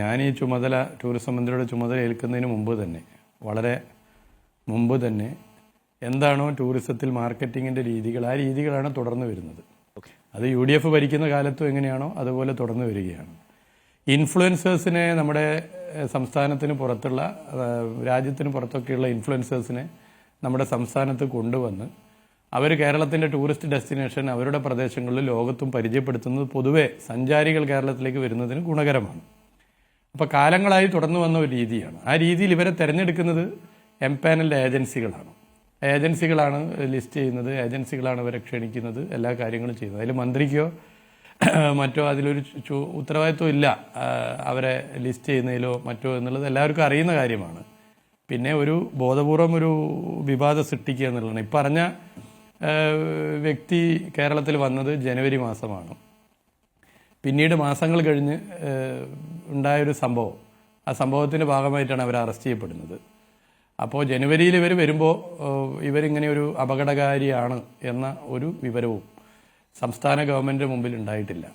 ഞാൻ ഈ ചുമതല ടൂറിസം മന്ത്രിയുടെ ചുമതല ഏൽക്കുന്നതിന് വളരെ മുമ്പ് തന്നെ എന്താണോ ടൂറിസത്തിൽ മാർക്കറ്റിങ്ങിൻ്റെ രീതികൾ, ആ രീതികളാണ് തുടർന്ന് വരുന്നത്. അത് UDF ഭരിക്കുന്ന കാലത്തും എങ്ങനെയാണോ അതുപോലെ തുടർന്ന് വരികയാണ്. ഇൻഫ്ലുവൻസേഴ്സിനെ നമ്മുടെ സംസ്ഥാനത്തിന് പുറത്തുള്ള, രാജ്യത്തിന് പുറത്തൊക്കെയുള്ള ഇൻഫ്ലുവൻസേഴ്സിനെ നമ്മുടെ സംസ്ഥാനത്ത് കൊണ്ടുവന്ന് അവർ കേരളത്തിൻ്റെ ടൂറിസ്റ്റ് ഡെസ്റ്റിനേഷൻ അവരുടെ പ്രദേശങ്ങളിൽ ലോകത്തും പരിചയപ്പെടുത്തുന്നത് പൊതുവെ സഞ്ചാരികൾ കേരളത്തിലേക്ക് വരുന്നതിന് ഗുണകരമാണ്. അപ്പോൾ കാലങ്ങളായി തുടർന്നു വന്ന ഒരു രീതിയാണ്. ആ രീതിയിൽ ഇവരെ തിരഞ്ഞെടുക്കുന്നത് എംപാനൽഡ് ഏജൻസികളാണ് ലിസ്റ്റ് ചെയ്യുന്നത്, ഏജൻസികളാണ് ഇവരെ ക്ഷണിക്കുന്നത്, എല്ലാ കാര്യങ്ങളും ചെയ്യുന്നത്. അതിൽ മന്ത്രിക്കോ മറ്റോ അതിലൊരു ഉത്തരവാദിത്വം ഇല്ല അവരെ ലിസ്റ്റ് ചെയ്യുന്നതിലോ മറ്റോ എന്നുള്ളത് എല്ലാവർക്കും അറിയുന്ന കാര്യമാണ്. പിന്നെ ഒരു ബോധപൂർവം ഒരു വിവാദം സൃഷ്ടിക്കുക എന്നുള്ളതാണ്. ഈ പറഞ്ഞ വ്യക്തി കേരളത്തിൽ വന്നത് ജനുവരി മാസമാണ്. പിന്നീട് മാസങ്ങൾ കഴിഞ്ഞ് ഉണ്ടായൊരു സംഭവം, ആ സംഭവത്തിൻ്റെ ഭാഗമായിട്ടാണ് അവർ അറസ്റ്റ് ചെയ്യപ്പെടുന്നത്. അപ്പോൾ ജനുവരിയിൽ ഇവർ വരുമ്പോൾ ഇവരിങ്ങനെ ഒരു അപകടകാരിയാണ് എന്ന ഒരു വിവരവും സംസ്ഥാന ഗവൺമെൻറ് മുമ്പിൽ ഉണ്ടായിട്ടില്ല.